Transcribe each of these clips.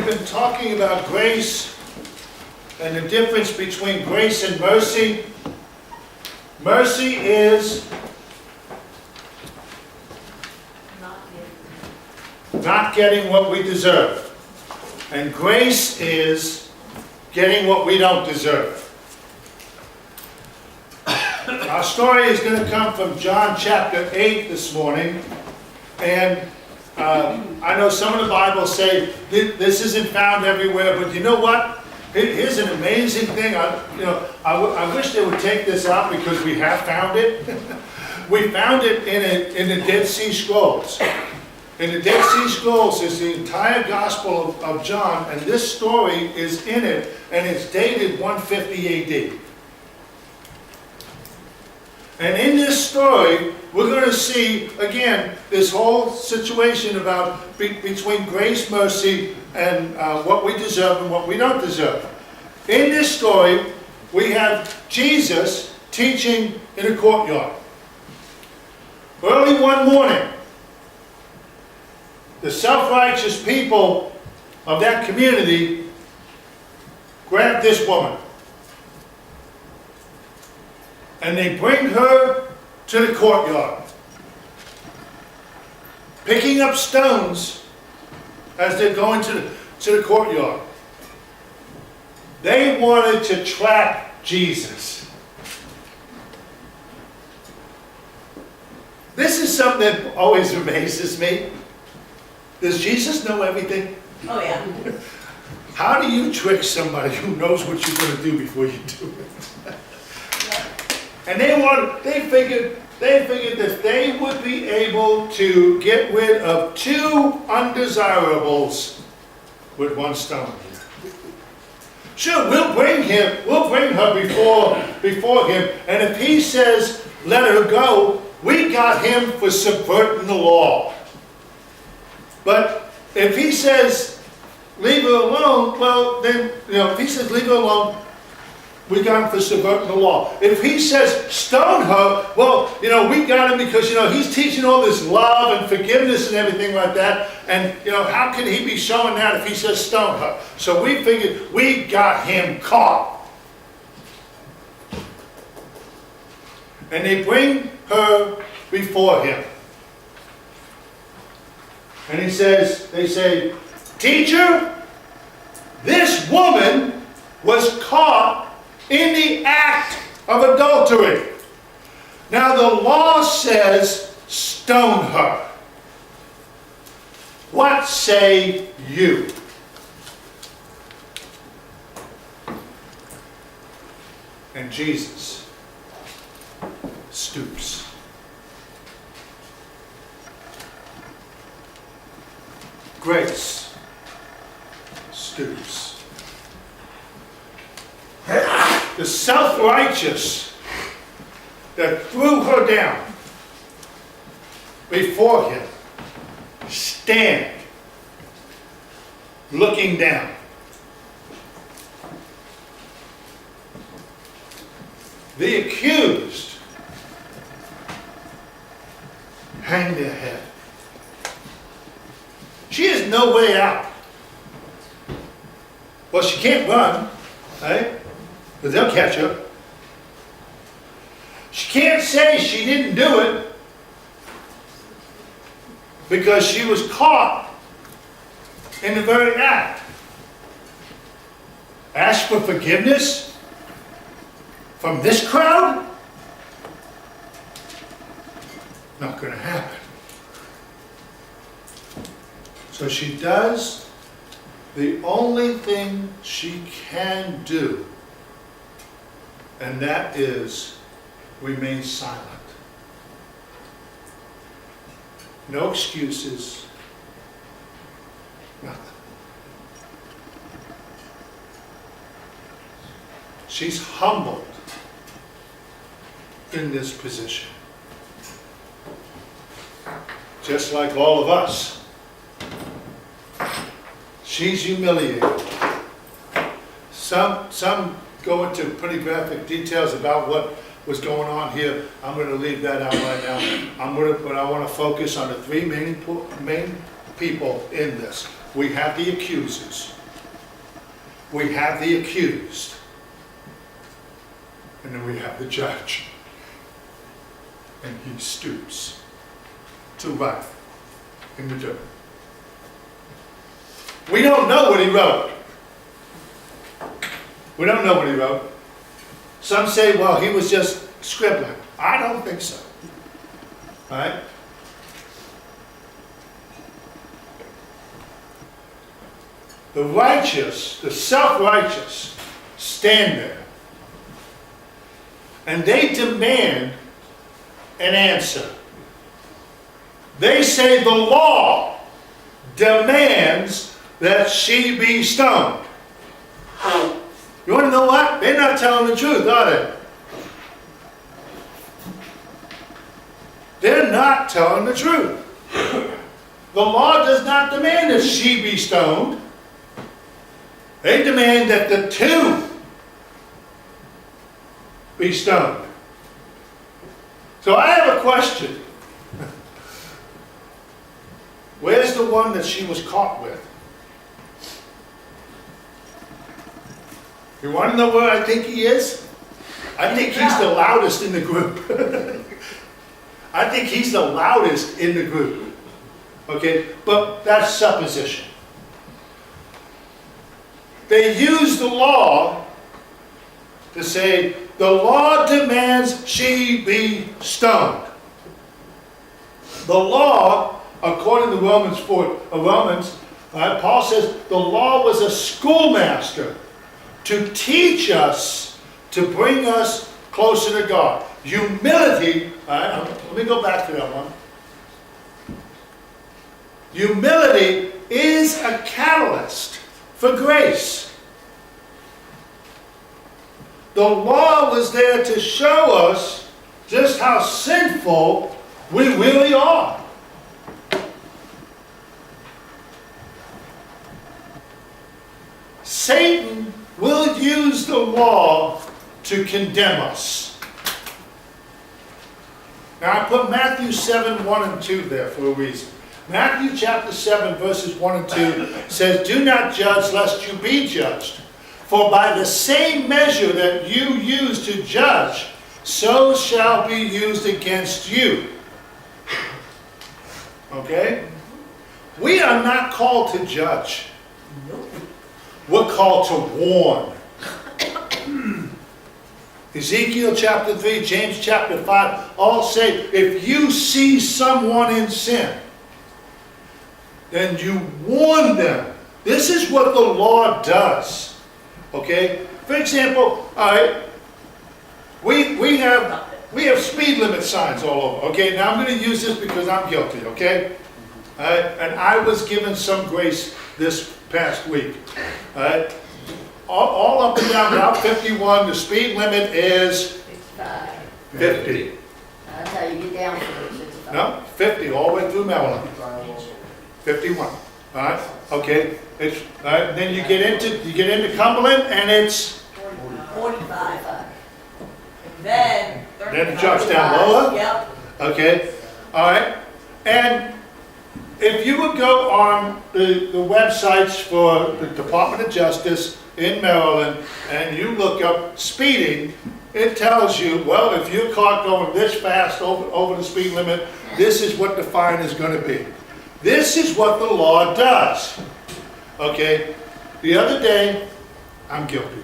we've been talking about grace and the difference between grace and mercy. Mercy is not getting what we deserve. And grace is getting what we don't deserve. Our story is going to come from John chapter 8 this morning. And I know some of the Bibles say this isn't found everywhere, but you know what? Here's an amazing thing. I wish they would take this out because we have found it. We found it in the Dead Sea Scrolls. In the Dead Sea Scrolls is the entire Gospel of John, and this story is in it, and it's dated 150 AD. And in this story, we're going to see, again, this whole situation about between grace, mercy, and what we deserve and what we don't deserve. In this story, we have Jesus teaching in a courtyard. Early one morning, the self-righteous people of that community grabbed this woman. And they bring her to the courtyard, picking up stones as they're going to the courtyard. They wanted to trap Jesus. This is something that always amazes me. Does Jesus know everything? Oh, yeah. How do you trick somebody who knows what you're going to do before you do it? And they figured that they would be able to get rid of two undesirables with one stone. Sure, we'll bring her before him, and if he says let her go, we got him for subverting the law. But if he says leave her alone, well then, if he says leave her alone, we got him for subverting the law. If he says stone her, well, we got him because, he's teaching all this love and forgiveness and everything like that. And, how can he be showing that if he says stone her? So we figured we got him caught. And they bring her before him. And they say, teacher, this woman was caught in the act of adultery. Now the law says stone her. What say you? And Jesus stoops. Grace stoops. The self-righteous that threw her down before him stand looking down. The accused hang their head. She has no way out. Well, she can't run, right? Because they'll catch her. She can't say she didn't do it because she was caught in the very act. Ask for forgiveness from this crowd? Not going to happen. So she does the only thing she can do, and that is remain silent. No excuses, nothing. She's humbled in this position. Just like all of us. She's humiliated. Some go into pretty graphic details about what was going on here. I'm going to leave that out right now. But I want to focus on the three main people in this. We have the accusers. we have the accused, and then we have the judge. And he stoops to write in the judgment. We don't know what he wrote. We don't know what he wrote. Some say, well, he was just scribbling. I don't think so. All right? The righteous, the self-righteous, stand there. And they demand an answer. They say the law demands that she be stoned. You want to know what? They're not telling the truth, are they? They're not telling the truth. The law does not demand that she be stoned. They demand that the two be stoned. So I have a question. Where's the one that she was caught with? You want to know where I think he is? I think he's the loudest in the group. I think he's the loudest in the group. Okay, but that's supposition. They use the law to say, the law demands she be stoned. The law, according to Romans 4, Paul says the law was a schoolmaster to teach us, to bring us closer to God. Humility, let me go back to that one. Humility is a catalyst for grace. The law was there to show us just how sinful we really are. Satan will use the law to condemn us. Now I put Matthew 7, 1 and 2 there for a reason. Matthew chapter 7 verses 1 and 2 says, do not judge lest you be judged. For by the same measure that you use to judge, so shall be used against you. Okay? We are not called to judge. We're called to warn. Ezekiel chapter 3, James chapter 5, all say, if you see someone in sin, then you warn them. This is what the law does. Okay? For example, all right, we have speed limit signs all over. Okay, now I'm going to use this because I'm guilty, okay? All right, and I was given some grace this past week. All right? All up and down Route 51, the speed limit is 55. 50. That's how you get down to 65. No, 50 all the way through Maryland. 51. All right, okay. It's all right. Then you get into Cumberland, and it's 45. Then it drops down lower. Yep. Okay, all right. And if you would go on the websites for the Department of Justice in Maryland and you look up speeding, it tells you, well, if you're caught going this fast over the speed limit, this is what the fine is going to be. This is what the law does. Okay, the other day, I'm guilty.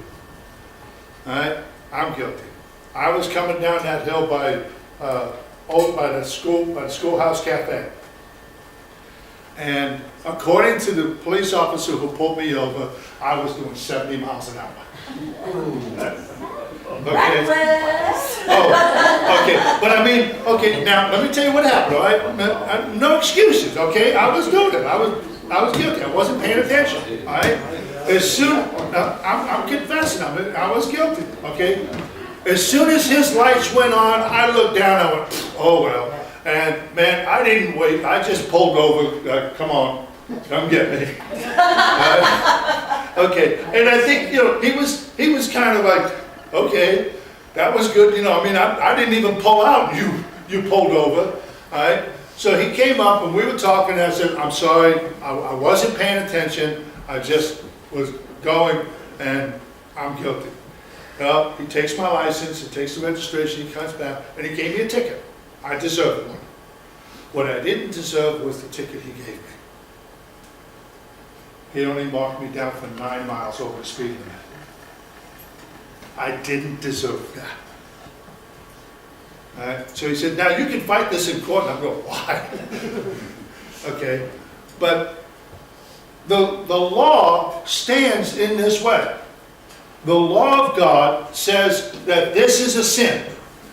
All right, I'm guilty. I was coming down that hill by the schoolhouse cafe. And according to the police officer who pulled me over, I was doing 70 miles an hour. Okay. Oh, okay. But I mean, okay, now let me tell you what happened, all right? No excuses, okay? I was doing it. I was guilty. I wasn't paying attention, all right? As soon, I'm confessing, I was guilty, okay? As soon as his lights went on, I looked down, I went, oh well. And man, I didn't wait. I just pulled over. Come on, come get me. Okay, and I think he was kind of like, okay, that was good. I mean, I didn't even pull out. You pulled over. All right. So he came up and we were talking. And I said, I'm sorry, I wasn't paying attention. I just was going. and I'm guilty. He takes my license, he takes the registration, he comes back, and he gave me a ticket. I deserved one. What I didn't deserve was the ticket he gave me. He only marked me down for 9 miles over the speed limit. I didn't deserve that. All right? So he said, now you can fight this in court. And I'm going, why? Okay, but the law stands in this way. The law of God says that this is a sin.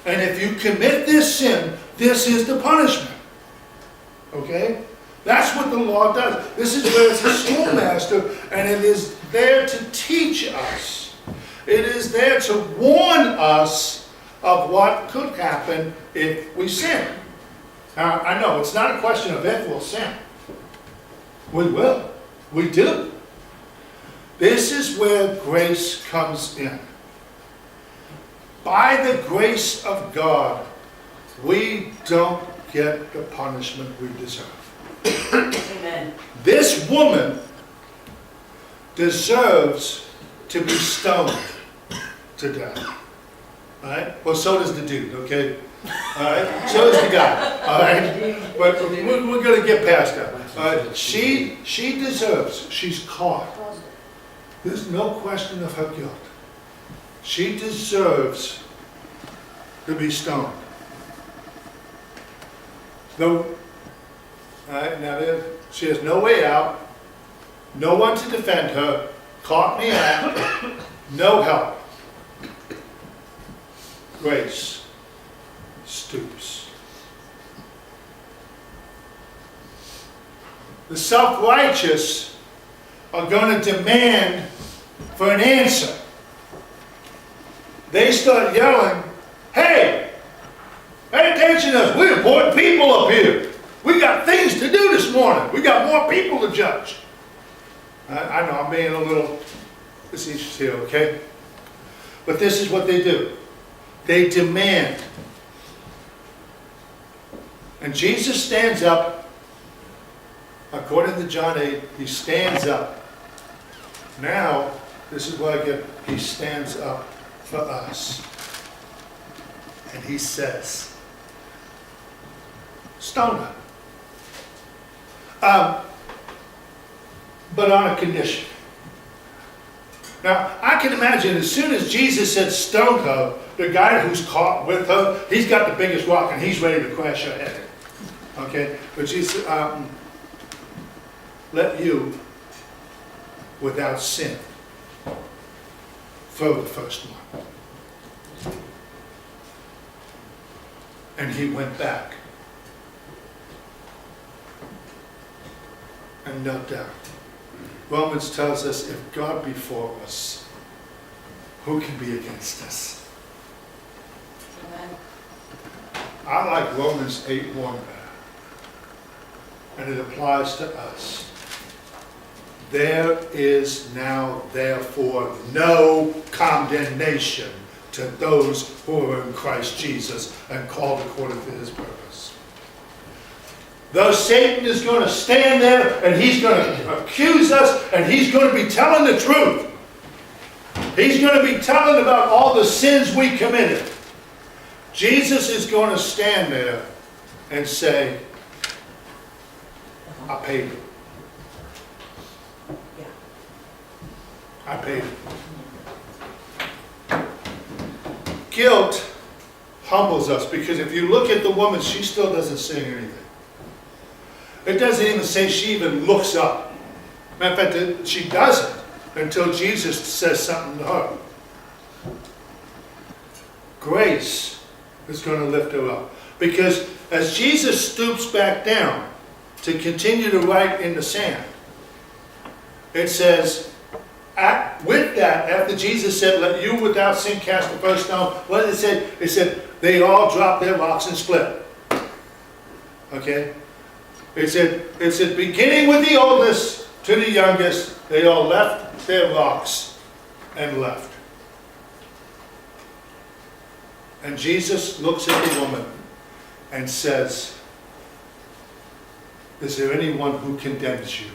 And if you commit this sin, this is the punishment. Okay? That's what the law does. This is where it's a schoolmaster, and it is there to teach us. It is there to warn us of what could happen if we sin. Now, I know it's not a question of if we'll sin. We will. We do. This is where grace comes in. By the grace of God, we don't get the punishment we deserve. Amen. This woman deserves to be stoned to death. All right? Well, so does the dude, okay? All right? So does the guy. All right? But we're going to get past that. All right? She deserves. She's caught. There's no question of her guilt. She deserves to be stoned. No. All right, now she has no way out, no one to defend her, caught me out, no help. Grace stoops. The self-righteous are going to demand for an answer. They start yelling, hey, pay attention to us, we're important people up here. We got things to do this morning. We got more people to judge. I know I'm being a little facetious here, okay? But this is what they do. They demand. And Jesus stands up. According to John 8, he stands up. Now, this is what I get. He stands up for us. And he says, stone her. But on a condition. Now, I can imagine as soon as Jesus said stone her, the guy who's caught with her, he's got the biggest rock and he's ready to crash her head. Okay? But Jesus, let you, without sin, throw the first one. And he went back and knelt down. Romans tells us, if God be for us, who can be against us? Amen. I like Romans 8:1 better. And it applies to us. There is now, therefore, no condemnation to those who are in Christ Jesus and called according to his purpose. Though Satan is going to stand there and he's going to accuse us and he's going to be telling the truth. He's going to be telling about all the sins we committed. Jesus is going to stand there and say, I paid it. Yeah. I paid it. Guilt humbles us because if you look at the woman, she still doesn't say anything. It doesn't even say she even looks up. Matter of fact, she doesn't until Jesus says something to her. Grace is going to lift her up. Because as Jesus stoops back down to continue to write in the sand, it says, with that, after Jesus said, let you without sin cast the first stone, what did it say? It said, they all dropped their rocks and split. Okay? It said, beginning with the oldest to the youngest, they all left their rocks and left. And Jesus looks at the woman and says, is there anyone who condemns you?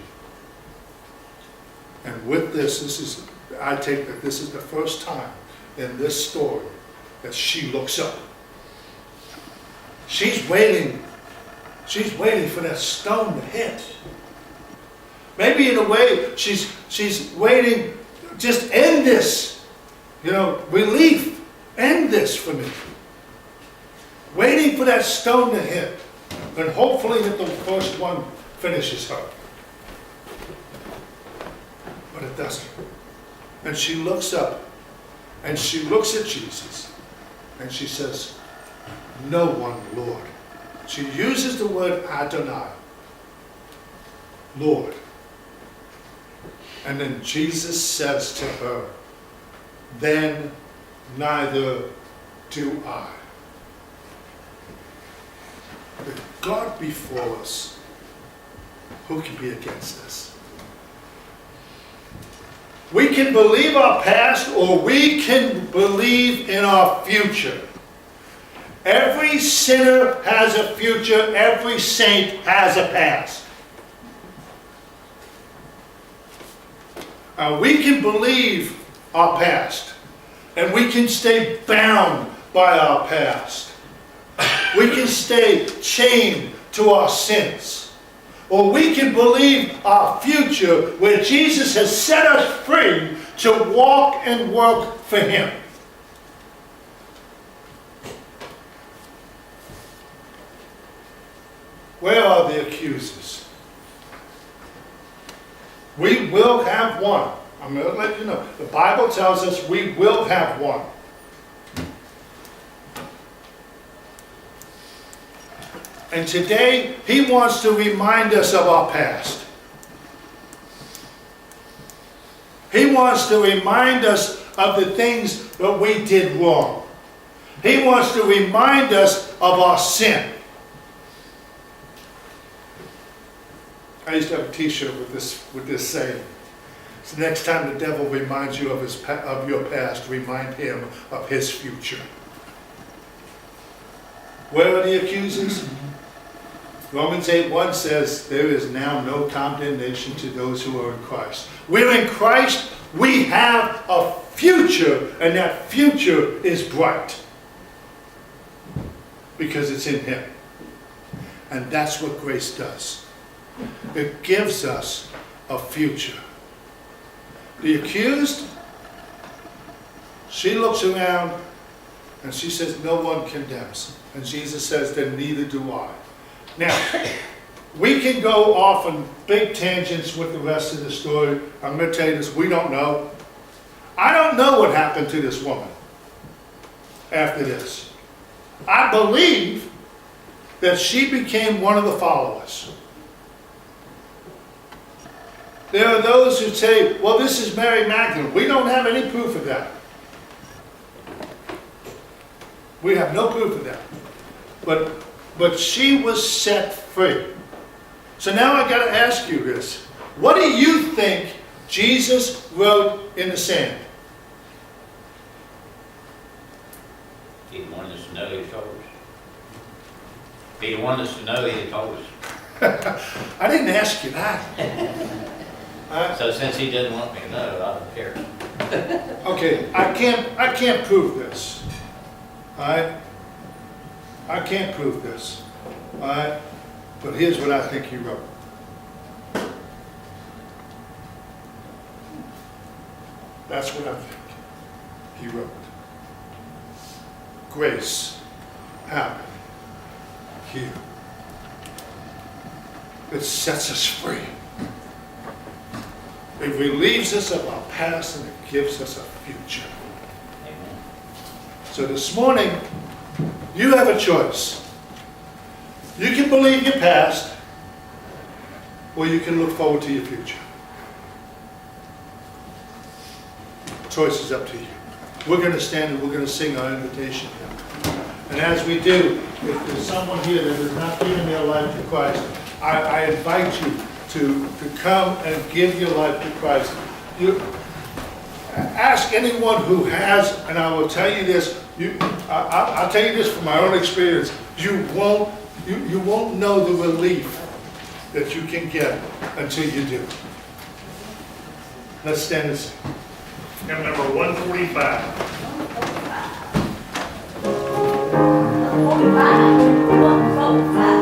And with this is I take that this is the first time in this story that she looks up. She's waiting for that stone to hit. Maybe in a way, she's waiting, just end this, relief, end this for me. Waiting for that stone to hit, and hopefully that the first one finishes her. But it doesn't. And she looks up, and she looks at Jesus, and she says, "No one, Lord." She uses the word Adonai, Lord. And then Jesus says to her, "Then neither do I." With God before us, who can be against us? We can believe our past, or we can believe in our future. Every sinner has a future. Every saint has a past. We can believe our past, and we can stay bound by our past. We can stay chained to our sins. Or we can believe our future, where Jesus has set us free to walk and work for Him. Where are the accusers? We will have one. I'm going to let you know. The Bible tells us we will have one. And today, he wants to remind us of our past. He wants to remind us of the things that we did wrong. He wants to remind us of our sin. I used to have a t-shirt with this saying. So next time the devil reminds you of your past, remind him of his future. Where are the accusers? Romans 8:1 says, "There is now no condemnation to those who are in Christ." We're in Christ, we have a future, and that future is bright. Because it's in Him. And that's what grace does. It gives us a future. The accused, she looks around and she says, "No one condemns." And Jesus says, "Then neither do I." Now, we can go off on big tangents with the rest of the story. I'm going to tell you this, we don't know. I don't know what happened to this woman after this. I believe that she became one of the followers. There are those who say, well, this is Mary Magdalene. We don't have any proof of that. We have no proof of that. But she was set free. So now I got to ask you this. What do you think Jesus wrote in the sand? He wanted us to know He told us. He wanted us to know He told us. I didn't ask you that. So since He didn't want me to know, I don't care. Okay, I can't prove this. All right? I can't prove this. All right? But here's what I think he wrote. That's what I think he wrote. Grace happened here. It sets us free. It relieves us of our past and it gives us a future. Amen. So this morning, you have a choice. You can believe your past, or you can look forward to your future. Choice is up to you. We're going to stand and we're going to sing our invitation hymn. And as we do, if there's someone here that has not given their life to Christ, I invite you to come and give your life to Christ. You ask anyone who has, and I will tell you this. I'll tell you this from my own experience. You won't know the relief that you can get until you do. Let's stand and sing. Hymn number 145. 145. 145.